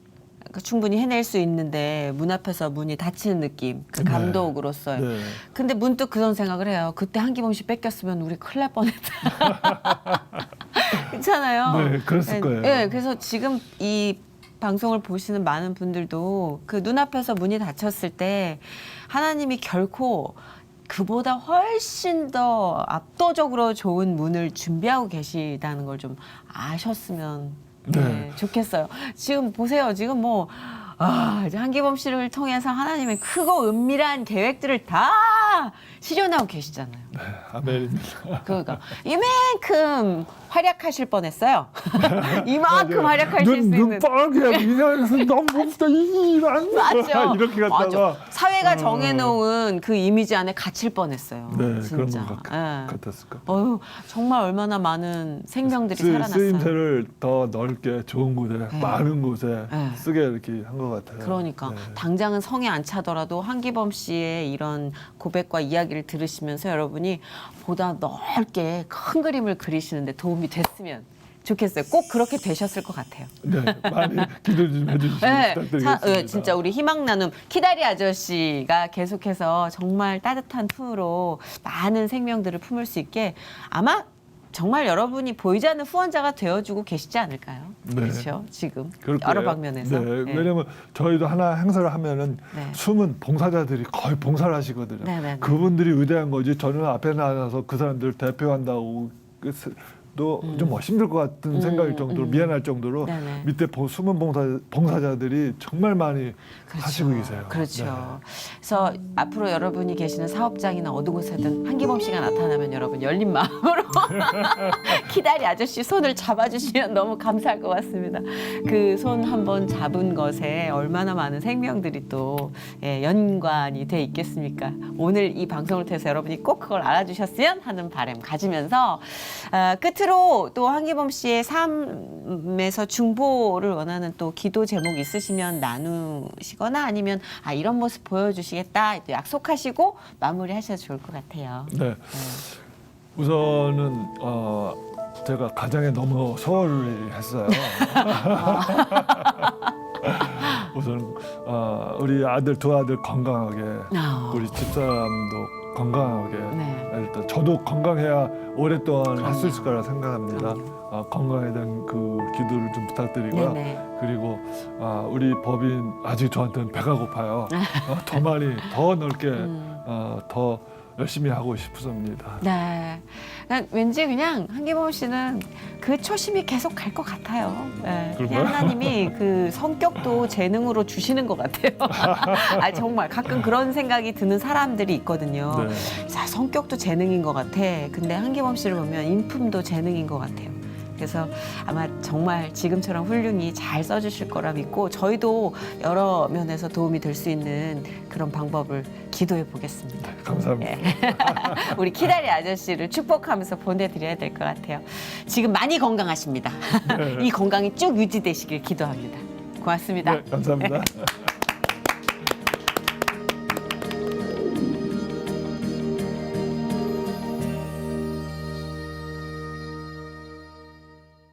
그 충분히 해낼 수 있는데 문 앞에서 문이 닫히는 느낌 그 네. 감독으로서의. 네. 근데 문득 그런 생각을 해요. 그때 한기범 씨 뺏겼으면 우리 큰일 날 뻔했다. 괜찮아요. 네, 그랬을 거예요. 네, 그래서 지금 이 방송을 보시는 많은 분들도 그 눈앞에서 문이 닫혔을 때 하나님이 결코 그보다 훨씬 더 압도적으로 좋은 문을 준비하고 계시다는 걸 좀 아셨으면 네. 좋겠어요. 지금 보세요. 지금 뭐 이제 한기범 씨를 통해서 하나님의 크고 은밀한 계획들을 다 실현하고 계시잖아요. 네, 아멘입니다. 그러니까 이만큼 활약하실 뻔했어요. 이만큼 활약하실 수 있는. 눈 빨개요. 이상해서 너무 봅시다. 이런 맞아. 이렇게 갔다가 맞아. 사회가 정해놓은 그 이미지 안에 갇힐 뻔했어요. 네, 그런 진짜. 것 같았을까. 어휴, 정말 얼마나 많은 생명들이 살아났어요. 쓰임새를 더 넓게 좋은 곳에 많은 곳에 네. 쓰게 이렇게 한 것 같아요. 그러니까 네. 당장은 성에 안 차더라도 한기범 씨의 이런 고백과 이야기를 들으시면서 여러분이 보다 넓게 큰 그림을 그리시는데 도움이 됐으면 좋겠어요. 꼭 그렇게 되셨을 것 같아요. 네, 많이 기도 좀 해주시면 부탁드리겠습니다. 진짜 우리 희망 나눔 키다리 아저씨가 계속해서 정말 따뜻한 품으로 많은 생명들을 품을 수 있게 아마 정말 여러분이 보이지 않는 후원자가 되어주고 계시지 않을까요? 네. 그렇죠. 지금 그럴 여러 거예요. 방면에서. 네, 네. 왜냐면 저희도 하나 행사를 하면은 네. 숨은 봉사자들이 거의 봉사를 하시거든요. 네, 네, 네. 그분들이 위대한 거지. 저는 앞에 나가서 그 사람들을 대표한다고 좀 힘들 것 같은 생각일 정도로 미안할 정도로 네, 네. 밑에 숨은 봉사자들이 정말 많이 하시고 계세요. 그렇죠. 네. 그래서 앞으로 여러분이 계시는 사업장이나 어느 곳에든 한기범 씨가 나타나면 여러분 열린 마음으로 키다리 아저씨 손을 잡아주시면 너무 감사할 것 같습니다. 그 손 한번 잡은 것에 얼마나 많은 생명들이 또 연관이 돼 있겠습니까? 오늘 이 방송을 통해서 여러분이 꼭 그걸 알아주셨으면 하는 바람 가지면서 끝으로 또 한기범 씨의 삶에서 중보를 원하는 또 기도 제목 있으시면 나누시거나 아니면 이런 모습 보여주시겠다 또 약속하시고 마무리하셔도 좋을 것 같아요. 네. 우선은 제가 가장에 너무 소홀히 했어요. 우선 우리 아들 두 아들 건강하게 우리 집사람도 건강하게 네. 일단 저도 건강해야 오랫동안 할 수 있을 거라 생각합니다. 건강에 대한 그 기도를 좀 부탁드리고요. 네네. 그리고 우리 법인 아직 저한테는 배가 고파요. 더 많이 더 넓게 더 열심히 하고 싶습니다. 네. 왠지 그냥 한기범 씨는 그 초심이 계속 갈 것 같아요. 네. 그런가요? 그냥 하나님이 그 성격도 재능으로 주시는 것 같아요. 정말 가끔 그런 생각이 드는 사람들이 있거든요. 네. 자, 성격도 재능인 것 같아. 근데 한기범 씨를 보면 인품도 재능인 것 같아요. 그래서 아마 정말 지금처럼 훌륭히 잘 써주실 거라 믿고 저희도 여러 면에서 도움이 될 수 있는 그런 방법을 기도해 보겠습니다. 감사합니다. 우리 키다리 아저씨를 축복하면서 보내드려야 될 것 같아요. 지금 많이 건강하십니다. 이 건강이 쭉 유지되시길 기도합니다. 고맙습니다. 네, 감사합니다.